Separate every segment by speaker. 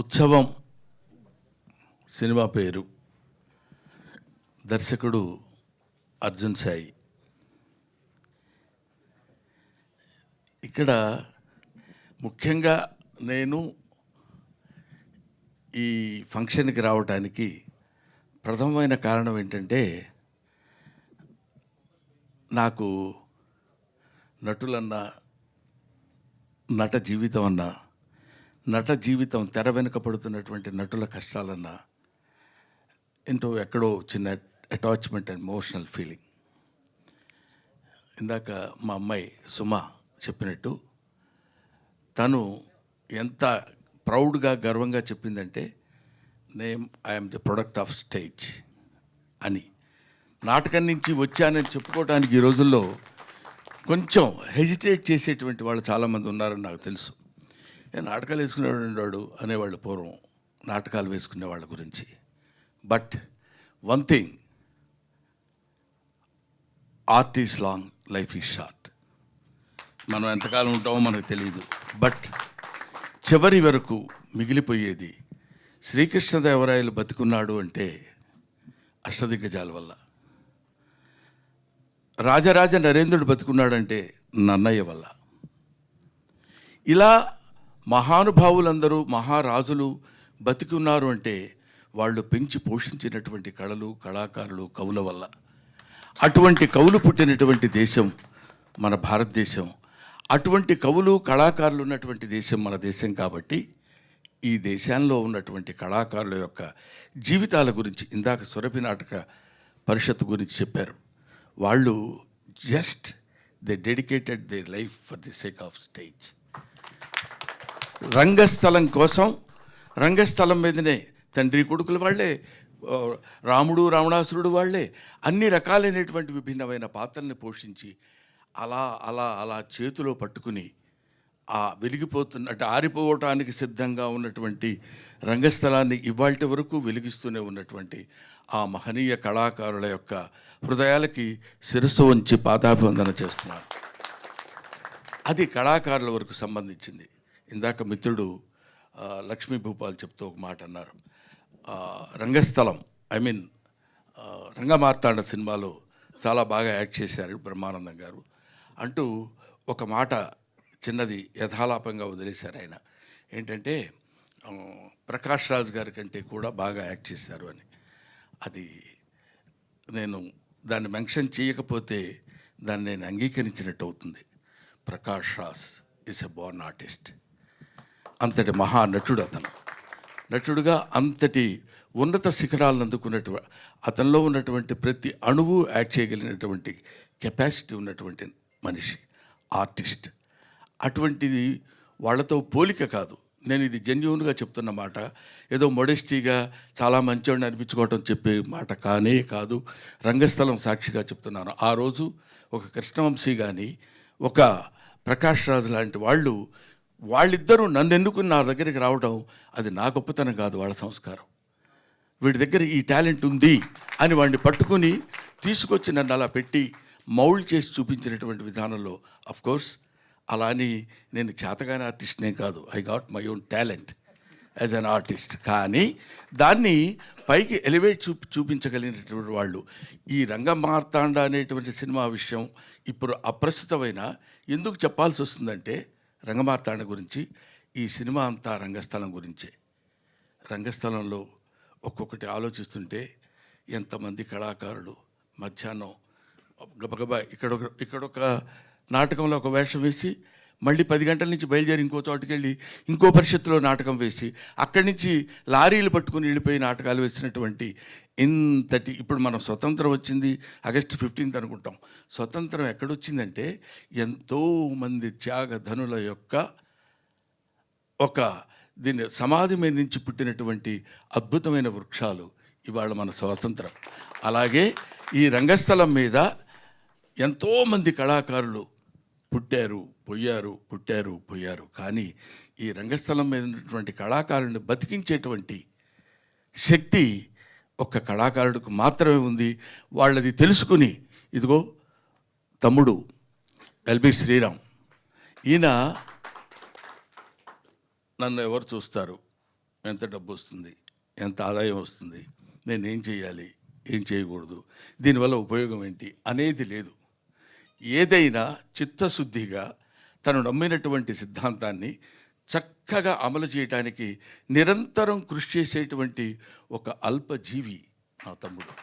Speaker 1: ఉత్సవం సినిమా పేరు, దర్శకుడు అర్జున్ సాయి. ఇక్కడ ముఖ్యంగా నేను ఈ ఫంక్షన్కి రావడానికి ప్రథమమైన కారణం ఏంటంటే, నాకు నటులన్నా, నట జీవితం అన్నా, నట జీవితం తెర వెనుక పడుతున్నటువంటి నటుల కష్టాలన్నా ఎక్కడో చిన్న అటాచ్మెంట్ అండ్ ఎమోషనల్ ఫీలింగ్. ఇందాక మా అమ్మాయి సుమ చెప్పినట్టు, తను ఎంత ప్రౌడ్గా గర్వంగా చెప్పిందంటే, I'm the product of stage అని. నాటకం నుంచి వచ్చానని చెప్పుకోవడానికి ఈ రోజుల్లో కొంచెం హెజిటేట్ చేసేటువంటి వాళ్ళు చాలామంది ఉన్నారని నాకు తెలుసు. నేను నాటకాలు వేసుకునేవాడు అనేవాళ్ళు పూర్వం, నాటకాలు వేసుకునే వాళ్ళ గురించి. But one thing, art is long, life is short. మనం ఎంతకాలం ఉంటామో మనకు తెలియదు. బట్ చివరి వరకు మిగిలిపోయేది, శ్రీకృష్ణదేవరాయలు బతికున్నాడు అంటే అష్టదిగ్గజాల వల్ల, రాజరాజ నరేంద్రుడు బతికున్నాడంటే నన్నయ్య వల్ల. ఇలా మహానుభావులందరూ, మహారాజులు బతికున్నారు అంటే వాళ్ళు పెంచి పోషించినటువంటి కళలు, కళాకారులు, కవుల వల్ల. అటువంటి కవులు పుట్టినటువంటి దేశం మన భారతదేశం. అటువంటి కవులు, కళాకారులు ఉన్నటువంటి దేశం మన దేశం. కాబట్టి ఈ దేశంలో ఉన్నటువంటి కళాకారుల యొక్క జీవితాల గురించి ఇందాక సురభి నాటక పరిషత్ గురించి చెప్పారు. వాళ్ళు just they dedicated they life for the sake of stage. రంగస్థలం కోసం, రంగస్థలం మీదనే తండ్రి కొడుకులు వాళ్ళే, రాముడు రావణాసురుడు వాళ్ళే, అన్ని రకాలైనటువంటి విభిన్నమైన పాత్రల్ని పోషించి అలా అలా అలా చేతిలో పట్టుకుని ఆ వెలిగిపోతున్నట్టు, ఆరిపోవటానికి సిద్ధంగా ఉన్నటువంటి రంగస్థలాన్ని ఇవాల్టి వరకు వెలిగిస్తూనే ఉన్నటువంటి ఆ మహనీయ కళాకారుల యొక్క హృదయాలకి శిరస్సు వంచి పాదాభివందన చేస్తున్నారు. అది కళాకారుల వరకు సంబంధించింది. ఇందాక మిత్రుడు లక్ష్మీ భూపాల్ చెప్తూ ఒక మాట అన్నారు. రంగస్థలం, రంగమార్తాండ సినిమాలో చాలా బాగా యాక్ట్ చేశారు బ్రహ్మానందం గారు అంటూ ఒక మాట చిన్నది యథాలాపంగా వదిలేశారు ఆయన. ఏంటంటే, ప్రకాష్ రాజ్ గారి కంటే కూడా బాగా యాక్ట్ చేశారు అని. అది నేను దాన్ని మెన్షన్ చేయకపోతే దాన్ని నేను అంగీకరించినట్టు అవుతుంది. Prakash Raj is a Born artist. అంతటి మహానటుడు అతను. నటుడుగా అంతటి ఉన్నత శిఖరాలను అందుకున్నటువంటి, అతనిలో ఉన్నటువంటి ప్రతి అణువు యాక్ట్ చేయగలిగినటువంటి కెపాసిటీ ఉన్నటువంటి మనిషి, ఆర్టిస్ట్. అటువంటిది వాళ్ళతో పోలిక కాదు. నేను ఇది జెన్యూన్గా చెప్తున్న మాట, ఏదో మోడెస్టీగా చాలా మంచివాడిని అనిపించుకోవటం చెప్పే మాట కానే కాదు. రంగస్థలం సాక్షిగా చెప్తున్నాను. ఆ రోజు ఒక కృష్ణవంశీ కానీ, ఒక ప్రకాష్ రాజ్ లాంటి వాళ్ళిద్దరూ నన్ను ఎన్నుకుని నా దగ్గరికి రావడం, అది నా గొప్పతనం కాదు, వాళ్ళ సంస్కారం. వీడి దగ్గర ఈ టాలెంట్ ఉంది అని వాడిని పట్టుకుని తీసుకొచ్చి నన్ను అలా పెట్టి మౌల్డ్ చేసి చూపించినటువంటి విధానంలో, అఫ్కోర్స్ అలా అని నేను చేతగానే ఆర్టిస్ట్నే కాదు, I got my own talent as an artist. కానీ దాన్ని పైకి ఎలివేట్ చూపించగలిగినటువంటి వాళ్ళు. ఈ రంగమార్తాండ అనేటువంటి సినిమా విషయం ఇప్పుడు అప్రస్తుతమైన ఎందుకు చెప్పాల్సి వస్తుందంటే, రంగమార్తాండ గురించి, ఈ సినిమా అంతా రంగస్థలం గురించే. రంగస్థలంలో ఒక్కొక్కటి ఆలోచిస్తుంటే ఎంతమంది కళాకారులు మధ్యాహ్నం గబగబా ఇక్కడొక నాటకంలో ఒక వేషం వేసి, మళ్ళీ 10 గంటల నుంచి బయలుదేరి ఇంకో చోటుకి వెళ్ళి ఇంకో పరిషత్తులో నాటకం వేసి, అక్కడి నుంచి లారీలు పట్టుకుని వెళ్ళిపోయి నాటకాలు వేసినటువంటి ఇంతటి, ఇప్పుడు మనం స్వతంత్రం వచ్చింది ఆగస్టు 15 అనుకుంటాం. స్వతంత్రం ఎక్కడొచ్చిందంటే ఎంతోమంది త్యాగధనుల యొక్క ఒక దీన్ని సమాధి మీద నుంచి పుట్టినటువంటి అద్భుతమైన వృక్షాలు ఇవాళ మన స్వాతంత్రం. అలాగే ఈ రంగస్థలం మీద ఎంతోమంది కళాకారులు పుట్టారు, పోయారు. కానీ ఈ రంగస్థలం మీద ఉన్నటువంటి కళాకారులను బతికించేటువంటి శక్తి ఒక్క కళాకారుడికి మాత్రమే ఉంది. వాళ్ళది తెలుసుకుని, ఇదిగో తమ్ముడు ఎల్బి శ్రీరామ్, ఈయన నన్ను ఎవరు చూస్తారు, ఎంత డబ్బు వస్తుంది, ఎంత ఆదాయం వస్తుంది, నేను ఏం చేయాలి, ఏం చేయకూడదు, దీనివల్ల ఉపయోగం ఏంటి అనేది లేదు. ఏదైనా చిత్తశుద్ధిగా తను నమ్మినటువంటి సిద్ధాంతాన్ని చక్కగా అమలు చేయడానికి నిరంతరం కృషి చేసేటువంటి ఒక అల్పజీవి నా తమ్ముడు.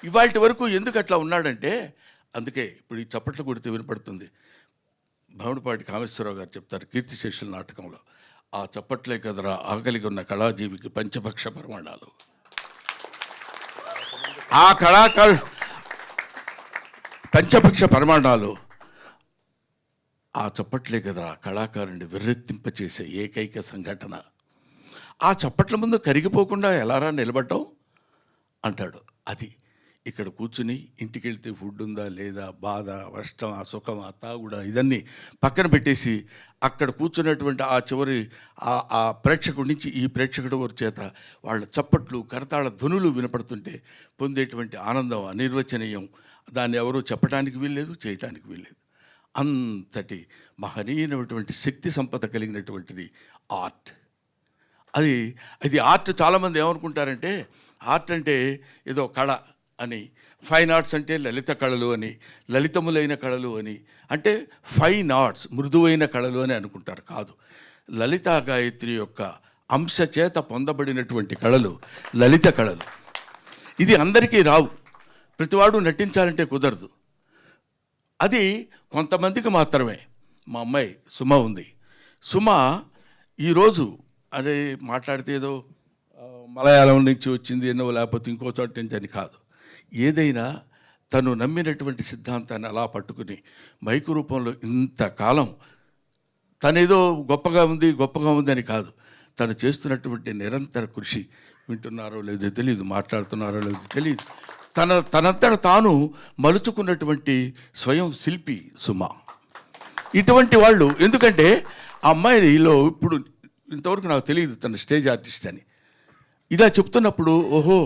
Speaker 1: ఇవాటి వరకు ఎందుకు అట్లా ఉన్నాడంటే, అందుకే ఇప్పుడు ఈ చప్పట్లు కొడితే వినపడుతుంది. భవనపాటి కామేశ్వరరావు గారు చెప్తారు కీర్తిశేషుల నాటకంలో, ఆ చప్పట్లే కదరా ఆకలిగా ఉన్న కళాజీవికి పంచపక్ష ప్రమాణాలు. ఆ కళాకారు పంచపక్ష ప్రమాణాలు ఆ చప్పట్లే కదరా కళాకారుని విర్రెత్తింపచేసే ఏకైక సంఘటన. ఆ చప్పట్ల ముందు కరిగిపోకుండా ఎలారా నిలబడటం అంటాడు. అది ఇక్కడ కూర్చుని ఇంటికి వెళ్తే ఫుడ్ ఉందా లేదా, బాధ, కష్టం, ఆ సుఖం, ఆ తాగుడ, ఇదన్నీ పక్కన పెట్టేసి అక్కడ కూర్చున్నటువంటి ఆ చివరి ఆ ప్రేక్షకుడి నుంచి ఈ ప్రేక్షకుడి వారి చేత వాళ్ళ చప్పట్లు, కరతాళ ధ్వనులు వినపడుతుంటే పొందేటువంటి ఆనందం అనిర్వచనీయం. దాన్ని ఎవరూ చెప్పడానికి వీల్లేదు, చేయటానికి వీల్లేదు. అంతటి మహనీయమైనటువంటి శక్తి సంపద కలిగినటువంటిది ఆర్ట్. అది ఆర్ట్. చాలామంది ఏమనుకుంటారంటే ఆర్ట్ అంటే ఏదో కళ అని, ఫైన్ ఆర్ట్స్ అంటే లలిత కళలు అని, లలితములైన కళలు అని, అంటే ఫైన్ ఆర్ట్స్ మృదువైన కళలు అని అనుకుంటారు. కాదు, లలితా గాయత్రి యొక్క అంశ చేత పొందబడినటువంటి కళలు లలిత కళలు. ఇది అందరికీ రావు, ప్రతివాడు నటించాలంటే కుదరదు. అది కొంతమందికి మాత్రమే. మా అమ్మాయి సుమ ఉంది. సుమ ఈరోజు అదే మాట్లాడితే ఏదో మలయాళం నుంచి వచ్చింది ఎన్నో, లేకపోతే ఇంకో చోట నుంచి అని కాదు. ఏదైనా తను నమ్మినటువంటి సిద్ధాంతాన్ని అలా పట్టుకుని మైకు రూపంలో ఇంతకాలం తనేదో గొప్పగా ఉంది అని కాదు, తను చేస్తున్నటువంటి నిరంతర కృషి. వింటున్నారో లేదో తెలియదు, మాట్లాడుతున్నారో లేదో తెలియదు, తనంతట తాను మలుచుకున్నటువంటి స్వయం శిల్పి సుమ. ఇటువంటి వాళ్ళు, ఎందుకంటే ఆ అమ్మాయిలో ఇప్పుడు ఇంతవరకు నాకు తెలియదు తన స్టేజ్ ఆర్టిస్ట్ అని. ఇలా చెప్తున్నప్పుడు ఓహో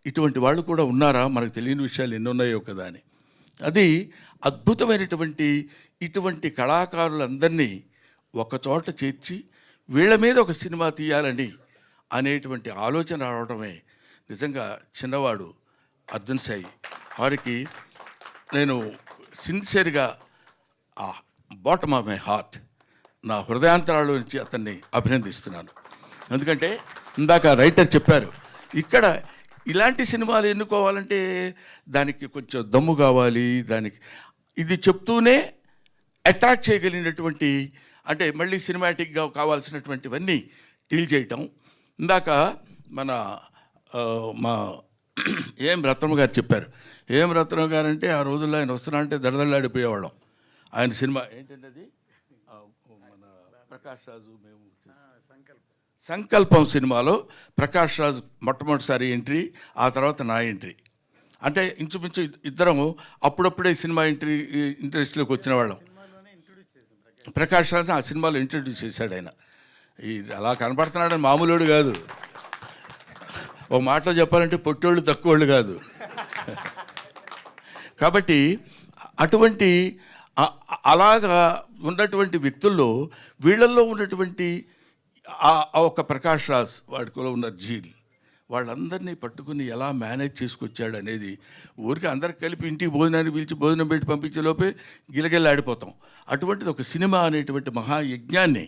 Speaker 1: ఇటువంటి వాళ్ళు కూడా ఉన్నారా, మనకు తెలియని విషయాలు ఎన్నున్నాయో కదా అని. అది అద్భుతమైనటువంటి ఇటువంటి కళాకారులందరినీ ఒకచోట చేర్చి వీళ్ళ మీద ఒక సినిమా తీయాలని అనేటువంటి ఆలోచన రావడమే నిజంగా చిన్నవాడు అర్జున్ సాయి. వారికి నేను సిన్సియర్గా ఆ బాటమ్ ఆఫ్ మై హార్ట్, నా హృదయాంతరాల నుంచి అతన్ని అభినందిస్తున్నాను. ఎందుకంటే ఇందాక రైటర్ చెప్పారు, ఇక్కడ ఇలాంటి సినిమాలు ఎన్నుకోవాలంటే దానికి కొంచెం దమ్ము కావాలి, దానికి ఇది చెప్తూనే అట్రాక్ట్ చేయగలిగినటువంటి, అంటే మళ్ళీ సినిమాటిక్గా కావాల్సినటువంటివన్నీ డీల్ చేయటం. ఇందాక మా ఏం రత్నమ్మ గారు చెప్పారు. ఏం రత్నమ్మ గారు అంటే ఆ రోజుల్లో ఆయన వస్తున్నా అంటే దడదళ్ళాడిపోయేవాళ్ళం. ఆయన సినిమా ఏంటంటే అది మన ప్రకాష్ రాజు, మేము సంకల్పం సినిమాలో ప్రకాష్ రాజు మొట్టమొదటిసారి ఎంట్రీ, ఆ తర్వాత నా ఎంట్రీ. అంటే ఇంచుమించు ఇద్దరం అప్పుడప్పుడే సినిమా ఇంట్రెస్ట్లోకి వచ్చిన వాళ్ళం. ప్రకాష్ రాజు ఆ సినిమాలో ఇంట్రడ్యూస్ చేశాడు ఆయన. అలా కనపడుతున్నాడని మామూలుడు కాదు, ఓ మాటలో చెప్పాలంటే పొట్టోళ్ళు తక్కువోళ్ళు కాదు. కాబట్టి అటువంటి అలాగా ఉన్నటువంటి వ్యక్తుల్లో వీళ్ళల్లో ఉన్నటువంటి ఒక ప్రకాష్ రాజ్, వాడిలో ఉన్న జీల్, వాళ్ళందరినీ పట్టుకుని ఎలా మేనేజ్ చేసుకొచ్చాడు అనేది ఊరికి అందరికి కలిపి ఇంటికి భోజనాన్ని పిలిచి భోజనం పెట్టి పంపించే లోపే గిలగిల్లాడిపోతాం. అటువంటిది ఒక సినిమా అనేటువంటి మహాయజ్ఞాన్ని,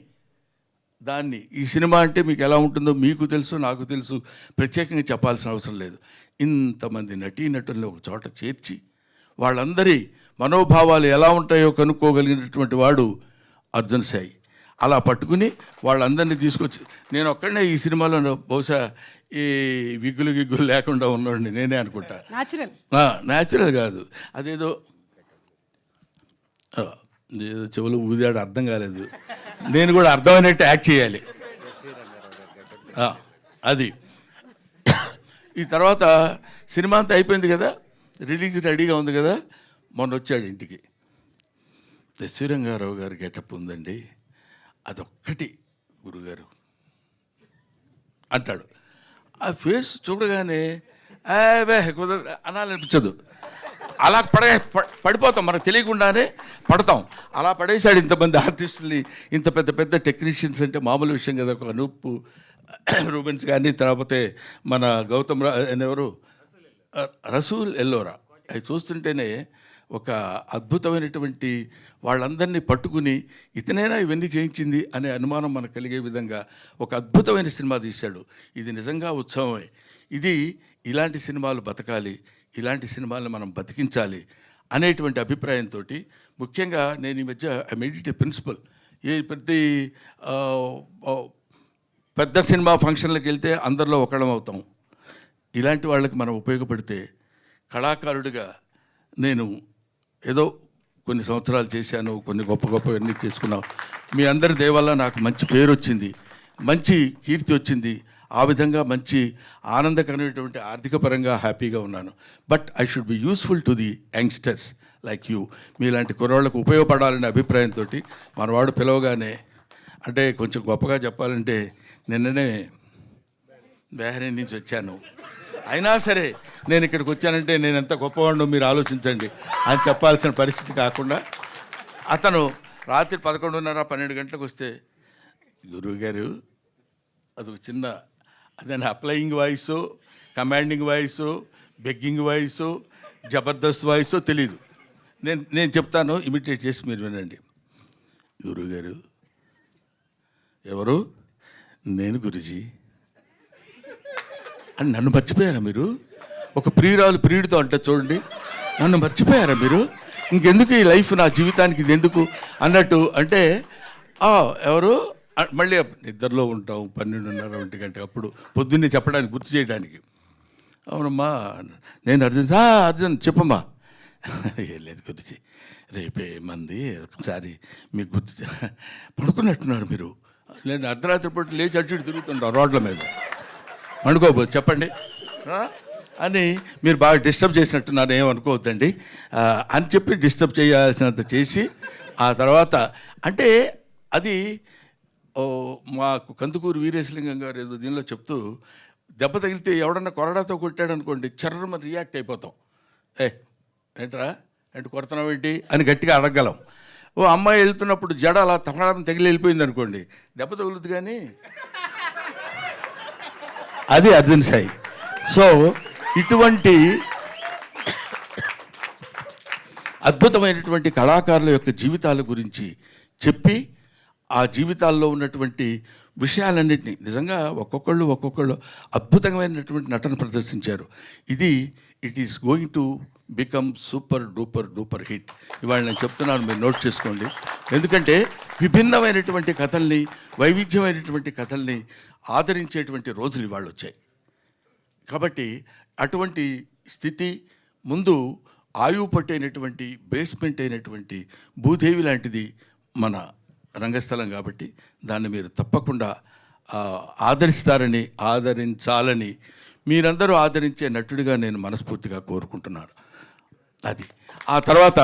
Speaker 1: దాన్ని ఈ సినిమా అంటే మీకు ఎలా ఉంటుందో మీకు తెలుసు, నాకు తెలుసు, ప్రత్యేకంగా చెప్పాల్సిన అవసరం లేదు. ఇంతమంది నటీనటులను ఒక చోట చేర్చి వాళ్ళందరి మనోభావాలు ఎలా ఉంటాయో కనుక్కోగలిగినటువంటి వాడు అర్జున్ సాయి. అలా పట్టుకుని వాళ్ళందరినీ తీసుకొచ్చి, నేను ఒక్కడనే ఈ సినిమాలో బహుశా ఈ విగ్గులు లేకుండా ఉన్నాడు నేనే అనుకుంటా. న్యాచురల్ కాదు, అదేదో చెవులు ఊదాడు, అర్థం కాలేదు. నేను కూడా అర్థమైనట్టు యాక్ట్ చేయాలి. అది ఈ తర్వాత సినిమా అంతా అయిపోయింది కదా, రిలీజ్ రెడీగా ఉంది కదా, మొన్న వచ్చాడు ఇంటికి. ఎస్వి రంగారావు గారి గెటప్ ఉందండి, అదొక్కటి గురుగారు అంటాడు. ఆ ఫేస్ చూడగానే కుదరదు అనాలనిపించదు. అలా పడిపోతాం, మనకు తెలియకుండానే పడతాం. అలా పడేశాడు ఇంతమంది ఆర్టిస్టుల్ని, ఇంత పెద్ద పెద్ద టెక్నీషియన్స్. అంటే మామూలు విషయం కదా. ఒక అనూప్ రూబెన్స్ కానీ, తర్వాత మన గౌతమ్ ఎవరు రసూల్ ఎల్లోరా, అవి చూస్తుంటేనే ఒక అద్భుతమైనటువంటి వాళ్ళందరినీ పట్టుకుని ఇతనైనా ఇవన్నీ చేయించింది అనే అనుమానం మనకు కలిగే విధంగా ఒక అద్భుతమైన సినిమా తీశాడు. ఇది నిజంగా ఉత్సవమే. ఇది ఇలాంటి సినిమాలు బతకాలి, ఇలాంటి సినిమాలను మనం బతికించాలి అనేటువంటి అభిప్రాయంతో, ముఖ్యంగా నేను ఈ మధ్య I made it a principle. ప్రతి పెద్ద సినిమా ఫంక్షన్లకు వెళ్తే అందరిలో ఒకళ్ళం అవుతాం. ఇలాంటి వాళ్ళకి మనం ఉపయోగపడితే, కళాకారుడిగా నేను ఏదో కొన్ని సంవత్సరాలు చేశాను, కొన్ని గొప్ప గొప్పవన్నీ చేసుకున్నాం. మీ అందరి దయవల్ల నాకు మంచి పేరు వచ్చింది, మంచి కీర్తి వచ్చింది. ఆ విధంగా మంచి ఆనందకరమైనటువంటి ఆర్థిక పరంగా హ్యాపీగా ఉన్నాను. But I should be useful to the youngsters like you. మీలాంటి కుర్రాళ్ళకు ఉపయోగపడాలనే అభిప్రాయంతో మనవాడు పిలవగానే, అంటే కొంచెం గొప్పగా చెప్పాలంటే నిన్ననే బెహరీన్ నుంచి వచ్చాను. అయినా సరే నేను ఇక్కడికి వచ్చానంటే నేను ఎంత గొప్పవాడినో మీరు ఆలోచించండి అని చెప్పాల్సిన పరిస్థితి కాకుండా, అతను రాత్రి 11:30, 12 గంటలకు వస్తే, గురువుగారు అదొక చిన్న అదే applying voice, commanding voice, begging voice, Jabardasth voice తెలీదు. నేను చెప్తాను, ఇమిటేట్ చేసి మీరు వినండి. గురువుగారు ఎవరు? నేను గురుజీ అని. నన్ను మర్చిపోయారా మీరు? ఒక ప్రియురాలు ప్రియుడితో అంటే చూడండి, నన్ను మర్చిపోయారా మీరు? ఇంకెందుకు ఈ లైఫ్, నా జీవితానికి ఇది ఎందుకు అన్నట్టు. అంటే ఎవరు? మళ్ళీ నిద్రలో ఉంటాం 12:30, 1 గంట అప్పుడు పొద్దున్నే చెప్పడానికి, గుర్తు చేయడానికి. అవునమ్మా, నేను అర్జున్ చెప్పమ్మా. ఏం లేదు గురించి, రేపే మంది ఒకసారి మీకు గుర్తు పడుకున్నట్టున్నారు మీరు. నేను అర్ధరాత్రి పూట లేచి అటు తిరుగుతుంటాం రోడ్ల మీద. అనుకోబోదు చెప్పండి అని మీరు బాగా డిస్టర్బ్ చేసినట్టున్నారు, ఏమనుకోవద్దండి అని చెప్పి డిస్టర్బ్ చేయాల్సినంత చేసి, ఆ తర్వాత అంటే అది మాకు కందుకూరు వీరేశలింగం గారు ఏదో దీనిలో చెప్తూ, దెబ్బ తగిలితే ఎవడన్నా కొరడాతో కొట్టాడు అనుకోండి, చర్రమని రియాక్ట్ అయిపోతాం. ఏంట్రా అంటే కొడుతున్నావు ఏంటి అని గట్టిగా అడగగలం. ఓ అమ్మాయి వెళ్తున్నప్పుడు జడ అలా తపడం తగిలి వెళ్ళిపోయింది అనుకోండి, దెబ్బ తగులుతుంది కానీ అది అర్జున్ సాయి. సో ఇటువంటి అద్భుతమైనటువంటి కళాకారుల యొక్క జీవితాల గురించి చెప్పి, ఆ జీవితాల్లో ఉన్నటువంటి విషయాలన్నింటినీ నిజంగా ఒక్కొక్కళ్ళు అద్భుతమైనటువంటి నటన ప్రదర్శించారు. It is going to become super duper hit. ఇవాళ నేను చెప్తున్నాను, మీరు నోట్ చేసుకోండి. ఎందుకంటే విభిన్నమైనటువంటి కథల్ని, వైవిధ్యమైనటువంటి కథల్ని ఆదరించేటువంటి రోజులు ఇవాళ వచ్చాయి. కాబట్టి అటువంటి స్థితి ముందు ఆయువు పట్టైనటువంటి, బేస్మెంట్ అయినటువంటి భూదేవి లాంటిది మన రంగస్థలం. కాబట్టి దాన్ని మీరు తప్పకుండా ఆదరించాలని, మీరందరూ ఆదరించే నటుడిగా నేను మనస్ఫూర్తిగా కోరుకుంటున్నాను. అది ఆ తర్వాత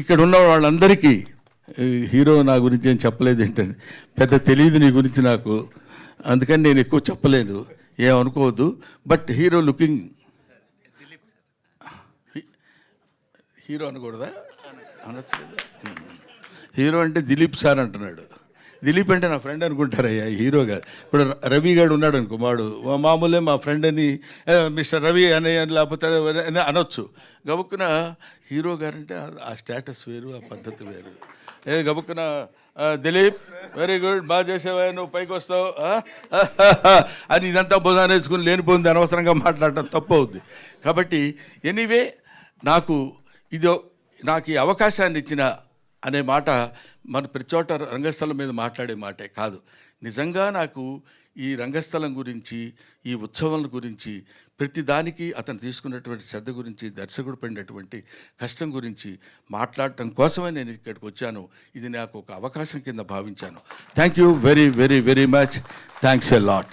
Speaker 1: ఇక్కడ ఉన్న వాళ్ళందరికీ, హీరో నా గురించి ఏం చెప్పలేదు ఏంటంటే, పెద్ద తెలియదు నీ గురించి నాకు, అందుకని నేను ఎక్కువ చెప్పలేదు, ఏమనుకోవద్దు. బట్ హీరో లుకింగ్, హీరో అనకూడదా? అనొచ్చు. హీరో అంటే దిలీప్ సార్ అంటున్నాడు. దిలీప్ అంటే నా ఫ్రెండ్ అనుకుంటారయ్యా, హీరో కాదు. ఇప్పుడు రవి గారు ఉన్నాడు అనుకో, మామూలే మా ఫ్రెండ్ అని, మిస్టర్ రవి అని లేకపోతే అనొచ్చు. గబుక్కున హీరో గారంటే ఆ స్టేటస్ వేరు, ఆ పద్ధతి వేరు. గబుక్కున దిలీప్ వెరీ గుడ్, బాగా చేసేవా, నువ్వు పైకి వస్తావు అని ఇదంతా భుజాన్ని వేసుకుని లేనిపోయింది అనవసరంగా మాట్లాడటం తప్పు అవుద్ది. కాబట్టి ఎనీవే, నాకు ఈ అవకాశాన్ని ఇచ్చిన అనే మాట మన ప్రతి చోట రంగస్థలం మీద మాట్లాడే మాటే కాదు. నిజంగా నాకు ఈ రంగస్థలం గురించి, ఈ ఉత్సవం గురించి, ప్రతి దానికి అతను తీసుకున్నటువంటి శ్రద్ధ గురించి, దర్శకుడు పడినటువంటి కష్టం గురించి మాట్లాడటం కోసమే నేను ఇక్కడికి వచ్చాను. ఇది నాకు ఒక అవకాశం కింద భావించాను. Thank you very very very much. Thanks a lot.